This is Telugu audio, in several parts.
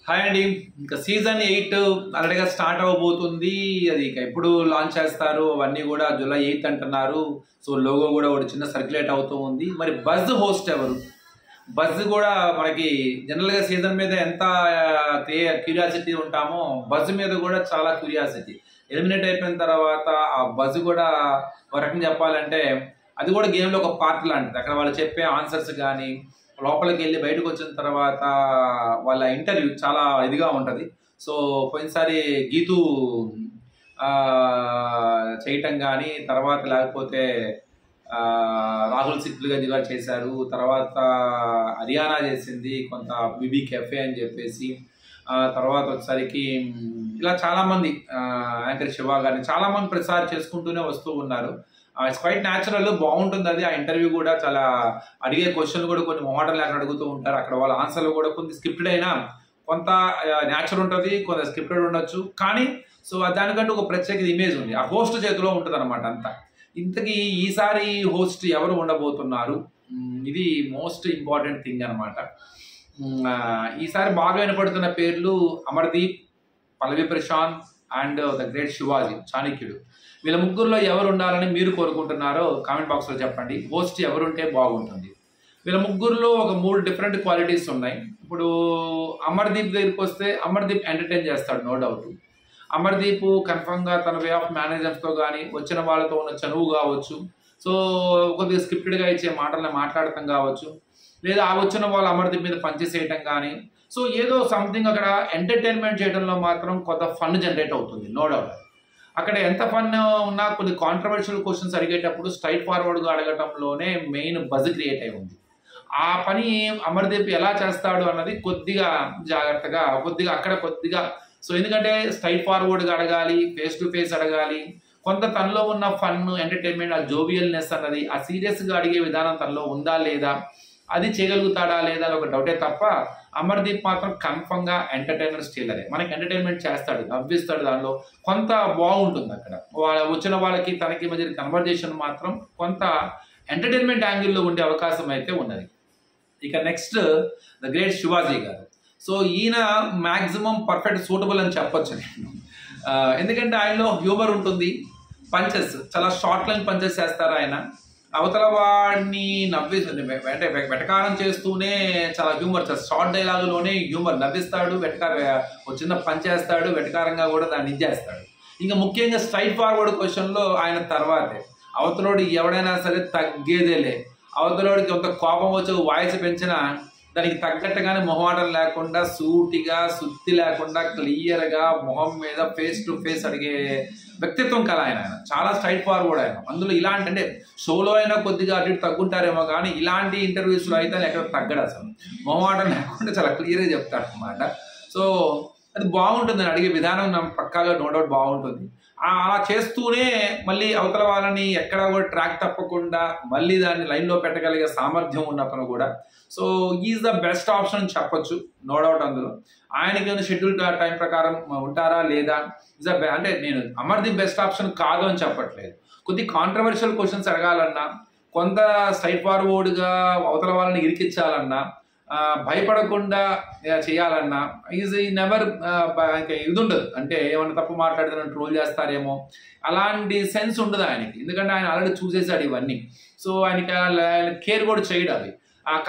హాయ్ అండి. ఇంకా సీజన్ 8 ఆల్రెడీగా స్టార్ట్ అవ్వబోతుంది. అది ఇక ఎప్పుడు లాంచ్ చేస్తారు అవన్నీ కూడా జూలై 8 అంటున్నారు. సో లోగో కూడా ఒకటి చిన్న సర్క్యులేట్ అవుతూ ఉంది. మరి బజ్ హోస్ట్ ఎవరు? బజ్ కూడా మనకి జనరల్గా సీజన్ మీద ఎంత క్యూరియాసిటీ ఉంటామో బజ్ మీద కూడా చాలా క్యూరియాసిటీ. ఎలిమినేట్ అయిపోయిన తర్వాత ఆ బజ్ కూడా ఒక రకంగా చెప్పాలంటే అది కూడా గేమ్లో ఒక పార్ట్ లాంటిది. అక్కడ వాళ్ళు చెప్పే ఆన్సర్స్ కానీ లోపలికి వెళ్ళి బయటకు వచ్చిన తర్వాత వాళ్ళ ఇంటర్వ్యూ చాలా ఇదిగా ఉంటుంది. సో పోయినసారి గీతూ చేయటం కానీ తర్వాత లేకపోతే రాహుల్ సిప్లిగంజ్ గారు చేశారు, తర్వాత హర్యానా చేసింది, కొంత బిబీ కెఫే అని చెప్పేసి, తర్వాత వచ్చేసరికి ఇలా చాలామంది యాంకర్ శివ గారిని చాలామంది ప్రసారం చేసుకుంటూనే వస్తూ ఉన్నారు. ఇట్స్ క్వైట్ న్యాచురల్, బాగుంటుంది అది. ఆ ఇంటర్వ్యూ కూడా చాలా అడిగే క్వశ్చన్లు కూడా కొన్ని మొహమాటం లేకుండా అడుగుతూ ఉంటారు. అక్కడ వాళ్ళ ఆన్సర్లు కూడా కొంత స్క్రిప్టెడ్ అయినా కొంత న్యాచురల్ ఉంటుంది, కొంత స్క్రిప్టెడ్ ఉండొచ్చు. కానీ సో దానికంటే ఒక ప్రత్యేక ఇమేజ్ ఉంది, ఆ హోస్ట్ చేతిలో ఉంటుంది అనమాట అంతా. ఇంతకీ ఈసారి హోస్ట్ ఎవరు ఉండబోతున్నారు, ఇది మోస్ట్ ఇంపార్టెంట్ థింగ్ అనమాట. ఈసారి బాగా వినపడుతున్న పేర్లు Amardeep, Pallavi Prashanth and the great Shivaji చాణక్యుడు. వీళ్ళ ముగ్గురులో ఎవరు ఉండాలని మీరు కోరుకుంటున్నారో కామెంట్ బాక్స్లో చెప్పండి. హోస్ట్ ఎవరుంటే బాగుంటుంది? వీళ్ళ ముగ్గురులో ఒక 3 డిఫరెంట్ క్వాలిటీస్ ఉన్నాయి. ఇప్పుడు అమర్దీప్ దగ్గరికి వస్తే అమర్దీప్ ఎంటర్టైన్ చేస్తాడు, నో డౌట్. అమర్దీప్ కన్ఫర్మ్గా తన వే ఆఫ్ మేనేజర్స్తో కానీ వచ్చిన వాళ్ళతో ఉన్న చనువు కావచ్చు, సో కొద్దిగా స్క్రిప్టెడ్గా ఇచ్చే మాటలను మాట్లాడటం కావచ్చు, లేదా ఆ వచ్చిన వాళ్ళు అమర్దీప్ మీద పనిచేసేయటం కానీ, సో ఏదో సంథింగ్ అక్కడ ఎంటర్టైన్మెంట్ చేయడంలో మాత్రం కొంత ఫన్ జనరేట్ అవుతుంది, నో డౌట్. అక్కడ ఎంత ఫన్ ఉన్నా కొన్ని కాంట్రవర్షియల్ క్వశ్చన్స్ అడిగేటప్పుడు స్ట్రైట్ ఫార్వర్డ్గా అడగటంలోనే మెయిన్ బజ్ క్రియేట్ అయి ఉంది. ఆ పని అమర్దీప్ ఎలా చేస్తాడు అన్నది కొద్దిగా జాగ్రత్తగా కొద్దిగా సో ఎందుకంటే స్ట్రైట్ ఫార్వర్డ్గా అడగాలి, ఫేస్ టు ఫేస్ అడగాలి, కొంత తనలో ఉన్న ఫన్, ఎంటర్టైన్మెంట్, ఆ జోవియల్నెస్ అన్నది, ఆ సీరియస్గా అడిగే విధానం తనలో ఉందా లేదా, అది చేయగలుగుతాడా లేదా అని ఒక డౌటే తప్ప అమర్దీప్ మాత్రం కన్ఫర్మ్గా ఎంటర్టైనర్ స్టీలరే. మనకి ఎంటర్టైన్మెంట్ చేస్తాడు, నవ్విస్తాడు, దానిలో కొంత బాగుంటుంది. అక్కడ వచ్చిన వాళ్ళకి తనకి మధ్య కన్వర్జేషన్ మాత్రం కొంత ఎంటర్టైన్మెంట్ యాంగిల్లో ఉండే అవకాశం అయితే ఉన్నది. ఇక నెక్స్ట్ ద గ్రేట్ శివాజీ గారు. సో ఈయన మ్యాక్సిమం పర్ఫెక్ట్ సూటబుల్ అని చెప్పొచ్చు నేను. ఎందుకంటే ఆయనలో హ్యూమర్ ఉంటుంది, పంచెస్ చాలా షార్ట్ లైన్ పంచెస్ చేస్తారు ఆయన. అవతల వాడిని అంటే వెటకారం చేస్తూనే చాలా హ్యూమర్, షార్ట్ డైలాగులోనే హ్యూమర్, నవ్విస్తాడు, ఒక చిన్న పంచ్ చేస్తాడు, వెటకారంగా కూడా దాన్ని ఇచ్చేస్తాడు. ఇంకా ముఖ్యంగా స్ట్రైట్ ఫార్వర్డ్ క్వశ్చన్లో ఆయన తర్వాతే. అవతలోడు ఎవడైనా సరే తగ్గేదేలే, అవతలోడికి కొంత కోపం వచ్చి వాయిస్ పెంచినా దానికి తగ్గట్టుగానే మొహమాటం లేకుండా సూటిగా సుత్తి లేకుండా క్లియర్గా మొహం మీద ఫేస్ టు ఫేస్ అడిగే వ్యక్తిత్వం కల ఆయన. చాలా స్ట్రైట్ ఫార్వర్డ్ ఆయన. అందులో ఇలాంటి అంటే షోలో అయినా కొద్దిగా అటు తగ్గుంటారేమో కానీ ఇలాంటి ఇంటర్వ్యూస్లో అయితే ఎక్కడ తగ్గడు, అసలు మొహమాటం లేకుండా చాలా క్లియర్గా చెప్తాడు అనమాట. సో అది బాగుంటుంది, అడిగే విధానం పక్కాగా నో డౌట్ బాగుంటుంది. అలా చేస్తూనే మళ్ళీ అవతల వాళ్ళని ఎక్కడా కూడా ట్రాక్ తప్పకుండా మళ్ళీ దాన్ని లైన్లో పెట్టగలిగే సామర్థ్యం ఉన్న అతను కూడా. So is the best option అని చెప్పొచ్చు, నో డౌట్. అందులో ఆయనకి షెడ్యూల్ టైం ప్రకారం ఉంటారా లేదా, అంటే నేను అమర్దీప్ బెస్ట్ ఆప్షన్ కాదు అని చెప్పట్లేదు. కొద్ది కాంట్రవర్షియల్ క్వశ్చన్స్ అడగాలన్నా, కొంత స్ట్రైట్ ఫార్వర్డ్గా అవతల వాళ్ళని ఇరికించాలన్నా, భయపడకుండా చేయాలన్నా ఈజ్ నెవర్ ఇది ఉండదు. అంటే ఏమన్నా తప్పు మాట్లాడితే ట్రోల్ చేస్తారేమో అలాంటి సెన్స్ ఉండదు ఆయనకి, ఎందుకంటే ఆయన ఆల్రెడీ చూసేసాడు ఇవన్నీ. సో ఆయనకి కేర్ కూడా చేయడు అవి.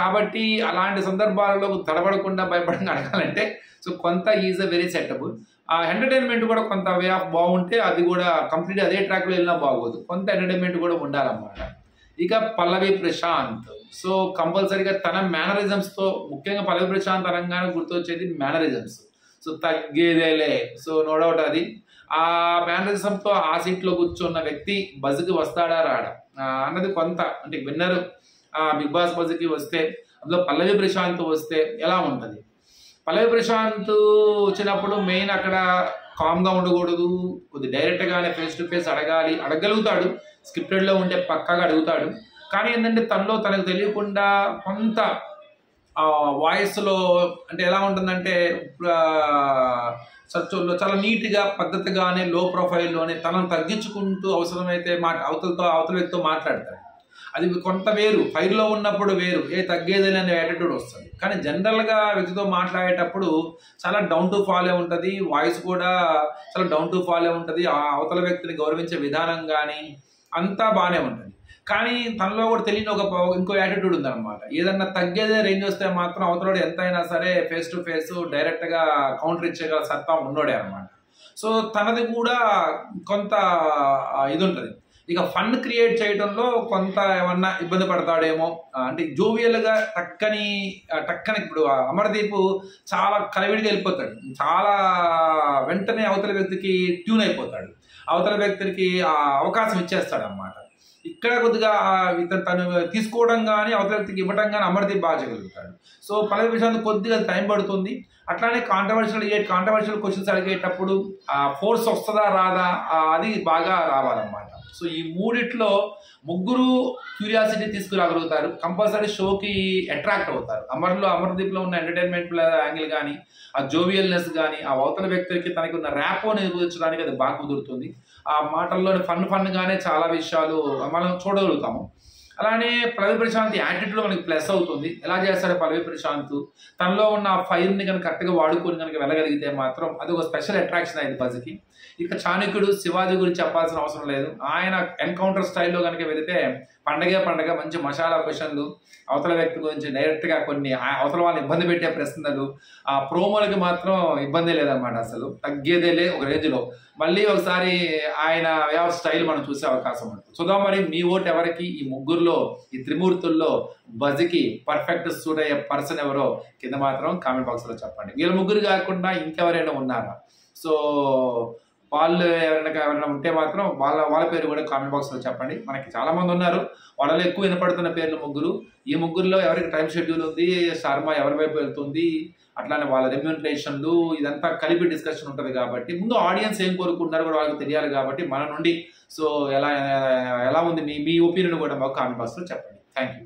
కాబట్టి అలాంటి సందర్భాలలో తడబడకుండా భయపడంగా అడగాలంటే సో కొంత ఈజ్ అ వెరీ సెటబుల్. ఆ ఎంటర్టైన్మెంట్ కూడా కొంత వే ఆఫ్ బాగుంటే అది కూడా కంప్లీట్ అదే ట్రాక్లో వెళ్ళినా బాగోదు, కొంత ఎంటర్టైన్మెంట్ కూడా ఉండాలన్నమాట. ఇక పల్లవి ప్రశాంత్. సో కంపల్సరీగా తన మేనరిజమ్స్తో, ముఖ్యంగా పల్లవి ప్రశాంత్ అనగానే గుర్తొచ్చేది మేనరిజమ్స్. సో తగ్గేదేలే, సో నో డౌట్ అది. ఆ మేనరిజంతో ఆ సీట్లో కూర్చున్న వ్యక్తి బజ్కి వస్తాడా రాడా అన్నది కొంత, అంటే విన్నర్ బిగ్ బాస్ బజ్కి వస్తే అందులో పల్లవి ప్రశాంత్ వస్తే ఎలా ఉంటుంది. పల్లవి ప్రశాంత్ వచ్చినప్పుడు మెయిన్ అక్కడ కామ్గా ఉండకూడదు, కొద్ది డైరెక్ట్గానే ఫేస్ టు ఫేస్ అడగలుగుతాడు, స్క్రిప్టెడ్లో ఉంటే పక్కాగా అడుగుతాడు. కానీ ఏంటంటే తనకు తెలియకుండా కొంత వాయిస్లో అంటే ఎలా ఉంటుందంటే చాలా నీట్గా పద్ధతిగానే లో ప్రొఫైల్లోనే తనను తగ్గించుకుంటూ అవసరమైతే అవతల వ్యక్తితో మాట్లాడతాడు. అది కొంత వేరు, ఫైర్లో ఉన్నప్పుడు వేరు, తగ్గేదని అనే యాటిట్యూడ్ వస్తుంది. కానీ జనరల్గా వ్యక్తితో మాట్లాడేటప్పుడు చాలా డౌన్ టు ఫాలే ఉంటుంది, వాయిస్ కూడా చాలా డౌన్ టు ఫాలే ఉంటుంది, ఆ అవతల వ్యక్తిని గౌరవించే విధానం కానీ అంతా బాగానే ఉంటుంది. కానీ తనలో కూడా తెలియని ఇంకో యాటిట్యూడ్ ఉందన్నమాట. ఏదన్నా తగ్గేదే రేంజ్ వస్తే మాత్రం అవతలోడు ఎంతైనా సరే ఫేస్ టు ఫేస్ డైరెక్ట్గా కౌంటర్ ఇచ్చేగల సత్తా ఉన్నోడే అనమాట. సో తనది కూడా కొంత ఇది ఉంటుంది. ఇక ఫన్ క్రియేట్ చేయడంలో కొంత ఏమన్నా ఇబ్బంది పడతాడేమో, అంటే జోవియల్గా టక్కని ఇప్పుడు అమర్దీప్ చాలా కలివిడిగా వెళ్ళిపోతాడు, చాలా వెంటనే అవతల వ్యక్తికి ట్యూన్ అయిపోతాడు, అవతల వ్యక్తికి అవకాశం ఇచ్చేస్తాడు అన్నమాట. ఇక్కడ కొద్దిగా తను తీసుకోవడం కానీ అవతల వ్యక్తికి ఇవ్వడం కానీ అమర్దీప్ బాగా చేయగలుగుతాడు. సో పల్లవి ప్రశాంత్ కొద్దిగా టైం పడుతుంది. అట్లానే కాంట్రవర్షియల్ క్వశ్చన్స్ అడిగేటప్పుడు ఫోర్స్ వస్తుందా రాదా అది బాగా రావాలన్నమాట. సో ఈ మూడిట్లో ముగ్గురు క్యూరియాసిటీ తీసుకురాగలుగుతారు, కంపల్సరీ షోకి అట్రాక్ట్ అవుతారు. అమర్దీప్లో ఉన్న ఎంటర్టైన్మెంట్ యాంగిల్ కానీ, ఆ జోవియల్నెస్ కానీ, ఆ అవతల వ్యక్తికి తనకి ఉన్న ర్యాపోని నిర్వహించడానికి అది బాగా కుదురుతుంది. ఆ మాటల్లోని ఫన్ గానే చాలా విషయాలు మనం చూడగలుగుతాము. అలానే పల్లవి ప్రశాంత్ యాటిట్యూడ్ మనకి ప్లస్ అవుతుంది. ఎలా చేస్తాడు పల్లవి ప్రశాంత్, తనలో ఉన్న ఫైర్ని కనుక కరెక్ట్గా వాడుకొని కనుక వెళ్ళగలిగితే మాత్రం అది ఒక స్పెషల్ అట్రాక్షన్ అయింది బజ్కి. ఇక చాణక్యుడు శివాజీ గురించి చెప్పాల్సిన అవసరం లేదు. ఆయన ఎన్కౌంటర్ స్టైల్లో కనుక వెళితే పండగ మంచి మసాలా క్వశ్చన్లు, అవతల వ్యక్తి గురించి డైరెక్ట్గా కొన్ని అవతల వాళ్ళని ఇబ్బంది పెట్టే ప్రశ్నలు, ఆ ప్రోమోలకి మాత్రం ఇబ్బంది లేదన్నమాట. అసలు తగ్గేదేలే ఒక రేంజ్లో. మళ్ళీ ఒకసారి ఆయన స్టైల్ మనం చూసే అవకాశం ఉంటుంది. చూద్దాం మరి మీ ఓటు ఎవరికి, ఈ ముగ్గురులో ఈ త్రిమూర్తుల్లో బజ్కి పర్ఫెక్ట్ సూట్ అయ్యే పర్సన్ ఎవరో కింద మాత్రం కామెంట్ బాక్స్లో చెప్పండి. వీళ్ళ ముగ్గురు కాకుండా ఇంకెవరైనా ఉన్నారా? సో వాళ్ళు ఎవరైనా ఉంటే మాత్రం వాళ్ళ పేరు కూడా కామెంట్ బాక్స్లో చెప్పండి. మనకి చాలా మంది ఉన్నారు, వాళ్ళలో ఎక్కువ వినపడుతున్న పేర్లు ముగ్గురు. ఈ ముగ్గురులో ఎవరికి టైం షెడ్యూల్ ఉంది, శర్మ ఎవరి వైపు వెళ్తుంది, అట్లానే వాళ్ళ రెమ్యూనరేషన్లు, ఇదంతా కలిపి డిస్కషన్ ఉంటుంది. కాబట్టి ముందు ఆడియన్స్ ఏం కోరుకుంటున్నారో కూడా వాళ్ళకి తెలియాలి. కాబట్టి మన నుండి సో ఎలా ఉంది మీ ఒపీనియన్ కూడా మాకు కామెంట్ బాక్స్లో చెప్పండి. Thank you.